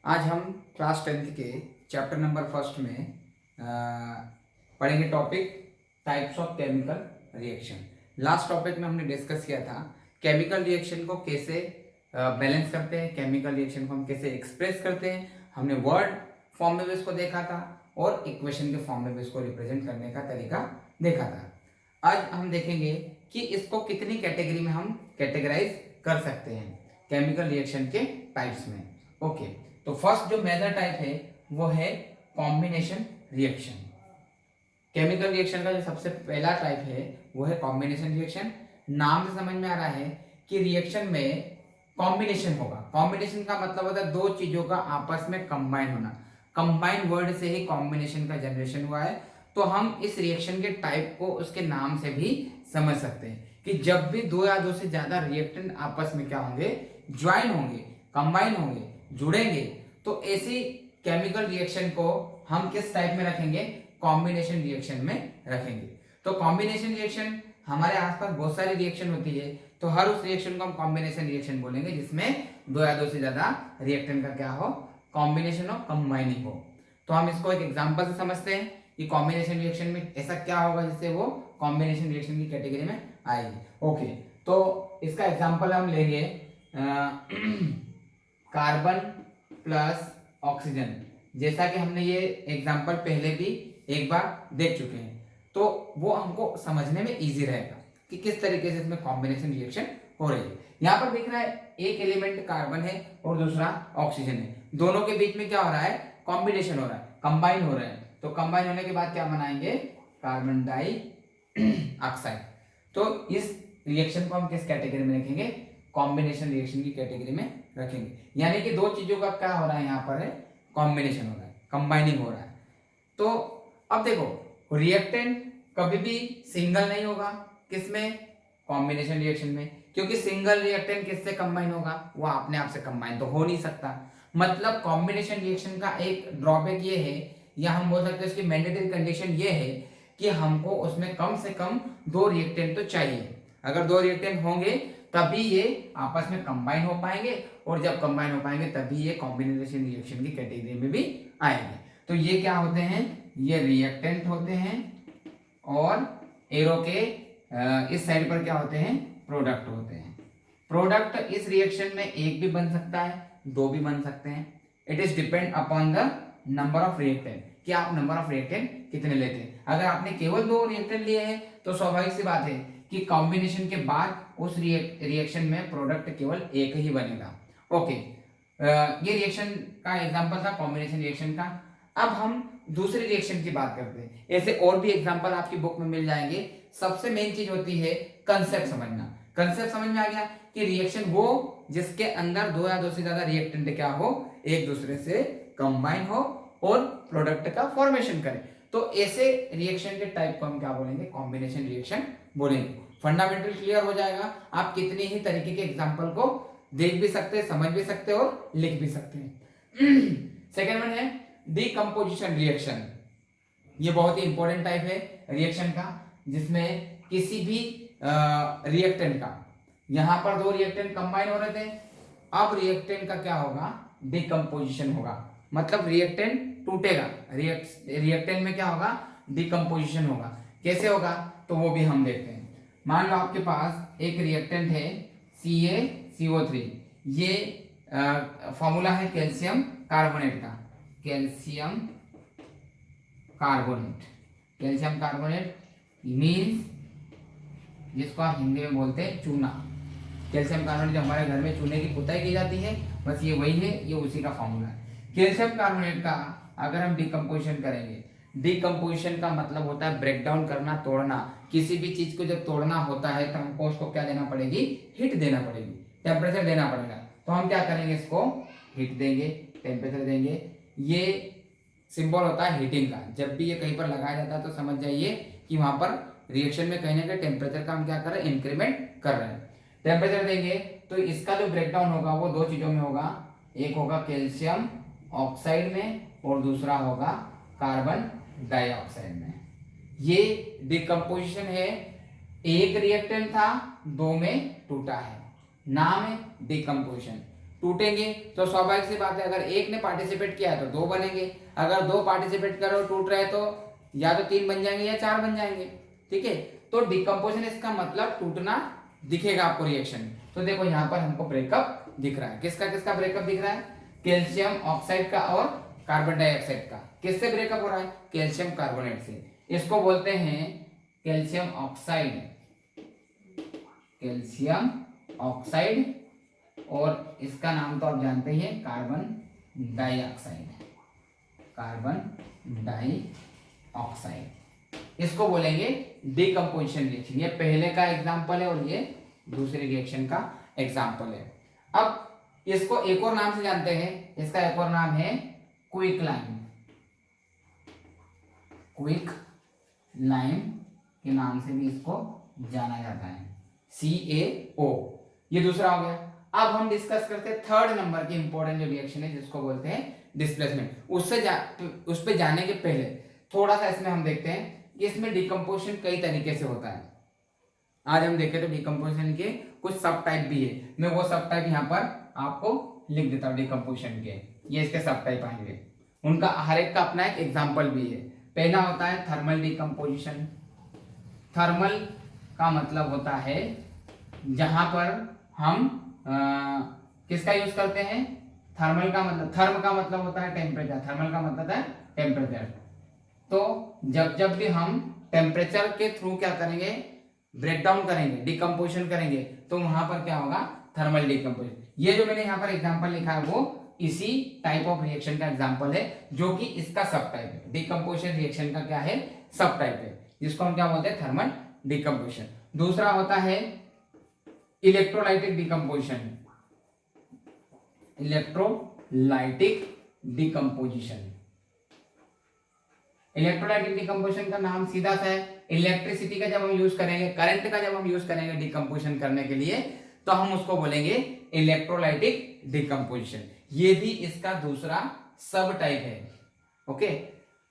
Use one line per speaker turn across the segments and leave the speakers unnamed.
आज हम class 10th के चैप्टर नंबर फर्स्ट में पढ़ेंगे topic types of chemical reaction. Last topic में हमने डिस्कस किया था केमिकल रिएक्शन को कैसे बैलेंस करते हैं, केमिकल रिएक्शन को हम कैसे एक्सप्रेस करते हैं। हमने वर्ड फॉर्म में भी इसको देखा था और इक्वेशन के फॉर्म में भी इसको रिप्रेजेंट करने का तरीका देखा था। आज हम देखेंगे कि इसको कितनी कैटेगरी में हम कैटेगराइज कर सकते हैं केमिकल रिएक्शन के टाइप्स में। ओके, तो फर्स्ट जो मेजर टाइप है वो है कॉम्बिनेशन रिएक्शन। केमिकल रिएक्शन का जो सबसे पहला टाइप है वो है कॉम्बिनेशन रिएक्शन। नाम से समझ में आ रहा है कि रिएक्शन में कॉम्बिनेशन होगा। कॉम्बिनेशन का मतलब होता है दो चीजों का आपस में कंबाइन होना। कंबाइन वर्ड से ही कॉम्बिनेशन का जनरेशन हुआ है। तो हम इस रिएक्शन के टाइप को उसके नाम से भी समझ सकते हैं कि जब भी दो या दो से ज्यादा रिएक्टेंट आपस में क्या होंगे, ज्वाइन होंगे, कंबाइन होंगे, जुड़ेंगे, तो ऐसी केमिकल रिएक्शन को हम किस टाइप में रखेंगे, कॉम्बिनेशन रिएक्शन में रखेंगे। तो कॉम्बिनेशन रिएक्शन हमारे आसपास बहुत सारी रिएक्शन होती है, तो हर उस रिएक्शन को हम कॉम्बिनेशन रिएक्शन बोलेंगे जिसमें दो या दो से ज्यादा रिएक्टेंट का क्या हो, कॉम्बिनेशन हो, कंबाइनिंग हो। तो हम इसको एक एग्जांपल से समझते हैं कि कॉम्बिनेशन रिएक्शन में ऐसा क्या होगा जिससे वो कॉम्बिनेशन रिएक्शन की कैटेगरी में आएगी। ओके, तो इसका एग्जांपल हम लेंगे कार्बन प्लस ऑक्सीजन। जैसा कि हमने ये एग्जांपल पहले भी एक बार देख चुके हैं, तो वो हमको समझने में इजी रहेगा कि किस तरीके से इसमें कॉम्बिनेशन रिएक्शन हो रही है। यहाँ पर दिख रहा है एक एलिमेंट कार्बन है और दूसरा ऑक्सीजन है, दोनों के बीच में क्या हो रहा है, कॉम्बिनेशन हो रहा है, कंबाइन हो रहे हैं। तो कंबाइन होने के बाद क्या बनाएंगे, कार्बन डाई ऑक्साइड। तो इस रिएक्शन को हम किस कैटेगरी में रखेंगे, कॉम्बिनेशन रिएक्शन की कैटेगरी में रखेंगे। यानी कि दो चीजों का क्या हो रहा है, यहाँ पर है कॉम्बिनेशन हो रहा है, कंबाइनिंग हो रहा है। तो अब देखो रिएक्टेंट कभी भी सिंगल नहीं होगा, किसमें, कॉम्बिनेशन रिएक्शन में, क्योंकि सिंगल रिएक्टेंट किससे कंबाइन होगा, वो अपने आप से कंबाइन तो हो नहीं सकता। मतलब कॉम्बिनेशन रिएक्शन का एक ड्रॉबैक ये है, या हम बोल सकते हैं इसकी मैंडेटरी कंडीशन ये है कि हमको उसमें कम से कम दो रिएक्टेंट तो चाहिए। अगर दो रिएक्टेंट होंगे तभी ये आपस में कंबाइन हो पाएंगे, और जब कंबाइन हो पाएंगे तभी ये कॉम्बिनेशन रिएक्शन की कैटेगरी में भी आएंगे। तो ये क्या होते हैं, ये रिएक्टेंट होते हैं, और एरो के इस साइड पर क्या होते हैं, प्रोडक्ट होते हैं। प्रोडक्ट इस रिएक्शन में एक भी बन सकता है, दो भी बन सकते हैं। It is depend upon the number of reactant, कि आप नंबर ऑफ रिएक्टेंट कितने लेते हैं। अगर आपने केवल दो रिएक्टेंट लिए हैं तो स्वाभाविक सी बात है कि कॉम्बिनेशन के बाद उस रिएक्शन में प्रोडक्ट केवल एक ही बनेगा। ओके, ये रिएक्शन का एग्जांपल था कॉम्बिनेशन रिएक्शन का। अब हम दूसरी रिएक्शन की बात करते हैं। ऐसे और भी एग्जांपल आपकी बुक में मिल जाएंगे। सबसे मेन चीज होती है कंसेप्ट समझना। कंसेप्ट समझ में आ गया कि रिएक्शन वो जिसके अंदर दो या दो से ज्यादा रिएक्टेंट क्या हो, एक दूसरे से कंबाइन हो और प्रोडक्ट का फॉर्मेशन करे। तो ऐसे रिएक्शन के टाइप को हम क्या बोलेंगे, कॉम्बिनेशन रिएक्शन बोलेंगे। फंडामेंटल क्लियर हो जाएगा, आप कितनी ही तरीके के एग्जांपल को देख भी सकते हैं, समझ भी सकते हैं और लिख भी सकते हैं। सेकेंड वन है डीकंपोजिशन रिएक्शन। ये बहुत ही इंपॉर्टेंट टाइप है रिएक्शन का, जिसमें किसी भी रिएक्टेंट का, यहां पर दो रिएक्टेंट कंबाइन हो रहे थे, अब रिएक्टेंट का क्या होगा, डीकंपोजिशन होगा। मतलब रिएक्टेंट टूटेगा, रिएक्टेंट में क्या होगा, डीकंपोजिशन होगा। कैसे होगा तो वो भी हम देखते हैं। मान लो आपके पास एक रिएक्टेंट है CaCO3, ये फॉर्मूला है कैल्शियम कार्बोनेट का, calcium carbonate. Calcium carbonate means जिसको आप हिंदी में बोलते हैं चूना। कैल्शियम कार्बोनेट जो हमारे घर में चूने की पुताई की जाती है, बस ये वही है, ये उसी का फॉर्मूला है। कैल्शियम कार्बोनेट का अगर हम डिकम्पोजिशन करेंगे, डिकम्पोजिशन का मतलब होता है ब्रेक डाउन करना, तोड़ना। किसी भी चीज को जब तोड़ना होता है तो हमको उसको क्या देना पड़ेगी, हीट देना पड़ेगी, टेम्परेचर देना पड़ेगा। तो हम क्या करेंगे, इसको हीट देंगे, टेम्परेचर देंगे। ये सिंबल होता है हीटिंग का। जब भी ये कहीं पर लगाया जाता है तो समझ जाइए कि वहां पर रिएक्शन में कहीं ना कहीं टेम्परेचर का हम क्या कर रहे हैं, इंक्रीमेंट कर रहे हैं। टेम्परेचर देंगे तो इसका जो ब्रेकडाउन होगा वो दो चीजों में होगा, एक होगा कैल्शियम ऑक्साइड में और दूसरा होगा कार्बन डाइऑक्साइड में। ये डिकम्पोजिशन है, एक रिएक्टेंट था, दो में टूटा है, नाम है डिकम्पोजिशन। टूटेंगे तो स्वाभाविक सी बात है, अगर एक ने पार्टिसिपेट किया है तो दो बनेंगे, अगर दो पार्टिसिपेट करो टूट रहे तो या तो तीन बन जाएंगे या चार बन जाएंगे। ठीक है, तो डिकम्पोजिशन इसका मतलब टूटना दिखेगा आपको रिएक्शन में। तो देखो यहाँ पर हमको ब्रेकअप दिख रहा है, किसका किसका ब्रेकअप दिख रहा है, कैल्शियम ऑक्साइड का और कार्बन डाइऑक्साइड का। किससे ब्रेकअप हो रहा है, कैल्शियम कार्बोनेट से। इसको बोलते हैं कैल्शियम ऑक्साइड, कैल्शियम ऑक्साइड, और इसका नाम तो आप जानते ही हैं कार्बन डाइऑक्साइड, कार्बन डाइऑक्साइड। इसको बोलेंगे डिकम्पोजिशन रिएक्शन। ये पहले का एग्जांपल है और ये दूसरे रिएक्शन का एग्जांपल है। अब इसको एक और नाम से जानते हैं, इसका एक और नाम है क्विक लाइम, क्विक लाइम के नाम से भी इसको जाना जाता है, CaO। ये दूसरा हो गया। अब हम डिस्कस करते हैं थर्ड नंबर की इंपॉर्टेंट जो रिएक्शन है जिसको बोलते हैं डिस्प्लेसमेंट। उस पे जाने के पहले थोड़ा सा इसमें हम देखते हैं कि इसमें डिकम्पोजिशन कई तरीके से होता है। आज हम देखें तो डिकम्पोजिशन के कुछ सब टाइप भी है, मैं वो सब टाइप यहाँ पर आपको लिख देता हूँ डिकम्पोजिशन के। ये इसके सब टाइप आएंगे, उनका हर एक का अपना एक एग्जाम्पल भी है। पहला होता है थर्मल डिकम्पोजिशन। थर्मल का मतलब होता है जहां पर हम किसका यूज करते हैं, थर्मल का मतलब, थर्म का मतलब होता है टेम्परेचर, थर्मल का मतलब है टेम्परेचर। तो जब भी हम टेम्परेचर के थ्रू क्या करेंगे, ब्रेक डाउन करेंगे, डिकम्पोजिशन करेंगे, तो वहां पर क्या होगा, थर्मल डिकम्पोजिशन। ये जो मैंने यहाँ पर एग्जांपल लिखा है वो इसी टाइप ऑफ रिएक्शन का एग्जांपल है, जो कि इसका सब टाइप है। डिकम्पोजिशन रिएक्शन का क्या है, सब टाइप है, जिसको हम क्या बोलते हैं, थर्मल डिकम्पोजिशन। दूसरा होता है electrolytic decomposition, electrolytic decomposition. Electrolytic decomposition का नाम सीधा सा है, इलेक्ट्रिसिटी का जब हम यूज करेंगे, करंट का जब हम यूज करेंगे डिकम्पोजिशन करने के लिए, तो हम उसको बोलेंगे इलेक्ट्रोलाइटिक डिकम्पोजिशन। ये भी इसका दूसरा सब टाइप है। ओके,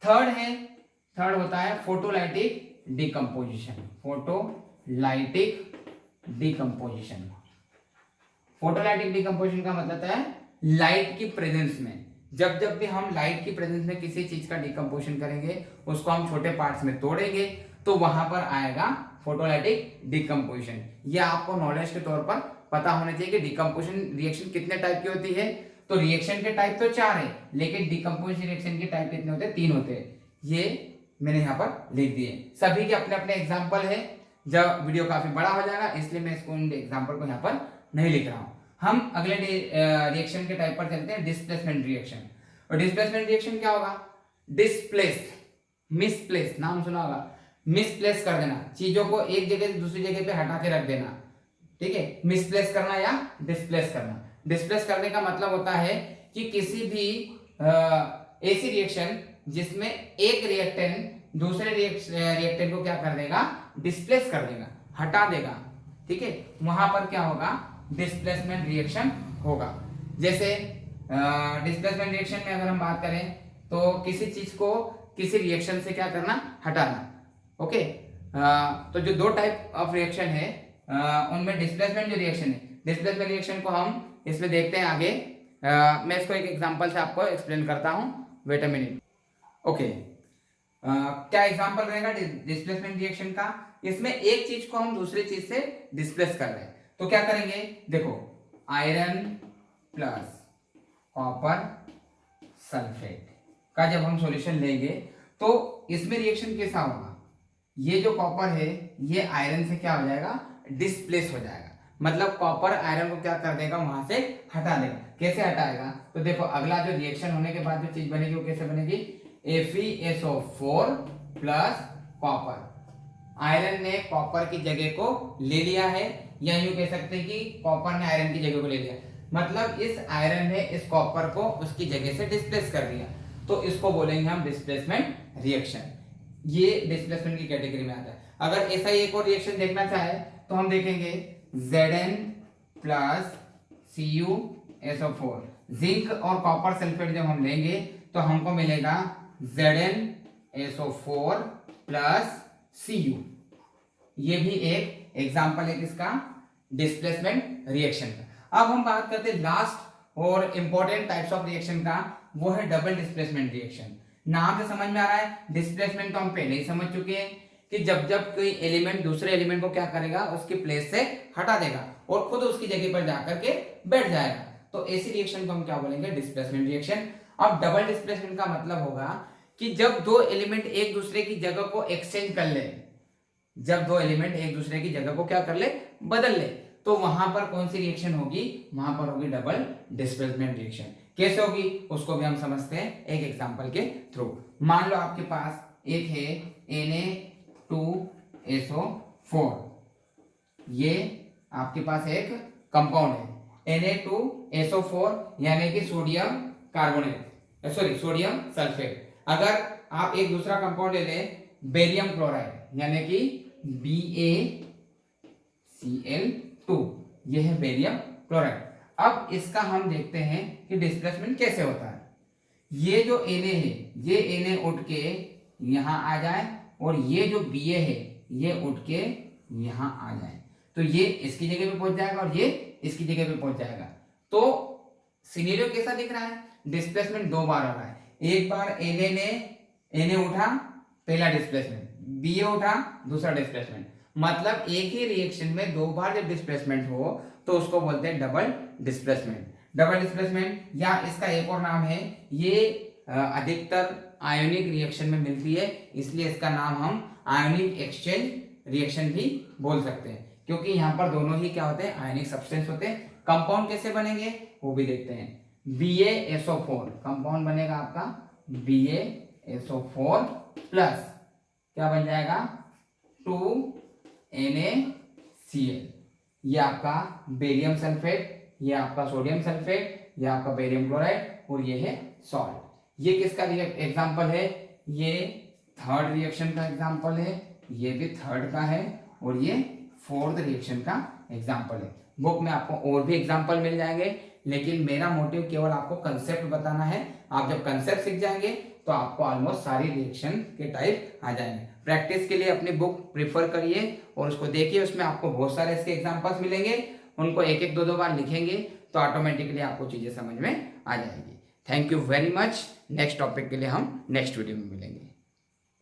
थर्ड होता है photolytic decomposition, photolytic decomposition. Photolytic decomposition का मतलब है लाइट की प्रेजेंस में, जब भी हम लाइट की प्रेजेंस में किसी चीज का डिकम्पोजिशन करेंगे, उसको हम छोटे पार्ट्स में तोड़ेंगे, तो वहां पर आएगा फोटोलाइटिक डिकम्पोजिशन। ये आपको नॉलेज के तौर पर पता होना चाहिए कि डिकम्पोजिशन रिएक्शन कितने टाइप की होती है। तो रिएक्शन के टाइप तो 4 है, लेकिन डिकम्पोजिशन रिएक्शन के टाइप कितने होते हैं, 3 होते हैं। ये मैंने यहाँ पर लिख दिए, सभी के अपने अपने एग्जाम्पल है। जब वीडियो काफी बड़ा हो जाएगा इसलिए मैं इसको एग्जाम्पल को यहाँ पर नहीं लिख रहा हूँ। हम अगले रिएक्शन के टाइप पर चलते हैं, डिस्प्लेसमेंट रिएक्शन। और डिस्प्लेसमेंट रिएक्शन क्या होगा, डिस्प्लेस, मिसप्लेस, नाम सुना होगा, मिसप्लेस कर देना, चीजों को एक जगह से दूसरी जगह पे हटा के रख देना। ठीक है, मिसप्लेस करना या डिस्प्लेस करना। डिस्प्लेस करने का मतलब होता है कि किसी भी ऐसी रिएक्शन जिसमें एक रिएक्टेंट दूसरे रिएक्टेंट को क्या कर देगा, डिस्प्लेस कर देगा, हटा देगा। ठीक है, वहां पर क्या होगा, डिस्प्लेसमेंट रिएक्शन होगा। जैसे डिस्प्लेसमेंट रिएक्शन में अगर हम बात करें तो किसी चीज को किसी रिएक्शन से क्या करना, हटाना। ओके, तो जो दो टाइप ऑफ रिएक्शन है उनमें डिस्प्लेसमेंट जो रिएक्शन है, डिस्प्लेसमेंट रिएक्शन को हम इसमें देखते हैं आगे। मैं इसको एक एग्जांपल से आपको एक्सप्लेन करता हूं, वेट अ मिनट। ओके, क्या एग्जांपल रहेगा डिस्प्लेसमेंट रिएक्शन का, इसमें एक चीज को हम दूसरी चीज से डिस्प्लेस कर रहे हैं, तो क्या करेंगे, देखो आयरन प्लस कॉपर सल्फेट का जब हम सॉल्यूशन लेंगे तो इसमें रिएक्शन कैसा होगा, ये जो कॉपर है ये आयरन से क्या हो जाएगा, डिस्प्लेस हो जाएगा। मतलब कॉपर आयरन को क्या कर देगा, वहां से हटा देगा। कैसे हटाएगा, तो देखो अगला जो रिएक्शन होने के बाद जो चीज बनेगी वो कैसे बनेगी, FeSO4 प्लस कॉपर। आयरन ने कॉपर की जगह को ले लिया है, या यूं कह सकते हैं कि कॉपर ने आयरन की जगह को ले लिया, मतलब इस आयरन ने इस कॉपर को उसकी जगह से डिस्प्लेस कर दिया। तो इसको बोलेंगे हम डिस्प्लेसमेंट रिएक्शन। ये डिस्प्लेसमेंट की कैटेगरी में आता है। अगर ऐसा ही एक और रिएक्शन देखना चाहे तो हम देखेंगे Zn प्लस CuSO4, जिंक और कॉपर सल्फेट जब हम लेंगे तो हमको मिलेगा ZnSO4 प्लस Cu। ये भी एक एग्जांपल है किसका, डिस्प्लेसमेंट रिएक्शन का। अब हम बात करते हैं लास्ट और इंपॉर्टेंट टाइप्स ऑफ रिएक्शन का वो है डबल डिस्प्लेसमेंट रिएक्शन। नाम से समझ में आ रहा है, डिस्प्लेसमेंट तो हम पहले ही समझ चुके हैं कि जब जब कोई एलिमेंट दूसरे एलिमेंट को क्या करेगा, उसकी प्लेस से हटा देगा और खुद उसकी जगह पर जाकर के बैठ जाएगा, तो ऐसी रिएक्शन को हम क्या बोलेंगे, डिस्प्लेसमेंट रिएक्शन। अब डबल डिस्प्लेसमेंट का मतलब होगा कि जब दो एलिमेंट एक दूसरे की जगह को एक्सचेंज कर ले, जब दो एलिमेंट एक दूसरे की जगह को क्या कर ले, बदल ले, तो वहां पर कौन सी रिएक्शन होगी, वहां पर होगी डबल डिस्प्लेसमेंट रिएक्शन। कैसे होगी उसको भी हम समझते हैं एक एग्जांपल के थ्रू। मान लो आपके पास एक है Na2SO4, ये आपके पास एक कंपाउंड है Na2SO4 यानी कि sodium carbonate, sorry sodium sulphate. अगर आप एक दूसरा कंपाउंड ले लें बेरियम क्लोराइड यानी कि BaCl2, ये है बेरियम क्लोराइड। अब इसका हम देखते हैं कि डिस्प्लेसमेंट कैसे होता है। ये जो Na है, ये Na उठ के यहां आ जाए और ये जो Ba है ये उठ के यहां आ जाए, तो ये इसकी जगह पे पहुंच जाएगा और ये इसकी जगह पे पहुंच जाएगा। तो सिनेरियो कैसा दिख रहा है, डिस्प्लेसमेंट दो बार हो रहा है। एक बार Na उठा, पहला डिस्प्लेसमेंट, Ba उठा, दूसरा डिस्प्लेसमेंट। मतलब एक ही रिएक्शन में दो बार जब डिस्प्लेसमेंट हो तो उसको बोलते हैं डबल डिस्प्लेसमेंट। डबल डिस्प्लेसमेंट या इसका एक और नाम है, ये अधिकतर आयोनिक रिएक्शन में मिलती है, इसलिए इसका नाम हम आयोनिक एक्सचेंज रिएक्शन भी बोल सकते हैं, क्योंकि यहाँ पर दोनों ही क्या होते हैं, आयोनिक सब्सटेंस होते हैं। कंपाउंड कैसे बनेंगे वो भी देखते हैं। BaSO4 कंपाउंड बनेगा आपका BaSO4 प्लस क्या बन जाएगा 2NaCl, ये आपका बेरियम सल्फेट, ये आपका सोडियम सल्फेट, ये आपका बेरियम क्लोराइड और ये है सॉल्ट। ये किसका एग्जांपल है, ये थर्ड रिएक्शन का एग्जांपल है, ये भी थर्ड का है और ये फोर्थ रिएक्शन का एग्जांपल है। बुक में आपको और भी एग्जांपल मिल जाएंगे, लेकिन मेरा मोटिव केवल आपको कंसेप्ट बताना है। आप जब कंसेप्ट सीख जाएंगे तो आपको ऑलमोस्ट सारी रिएक्शन के टाइप आ जाएंगे। प्रैक्टिस के लिए अपनी बुक प्रिफर करिए और उसको देखिए, उसमें आपको बहुत सारे इसके एग्जांपल्स मिलेंगे, उनको एक एक दो बार लिखेंगे तो ऑटोमेटिकली आपको चीजें समझ में आ जाएगी। Thank you very much. Next topic के लिए हम नेक्स्ट वीडियो में मिलेंगे।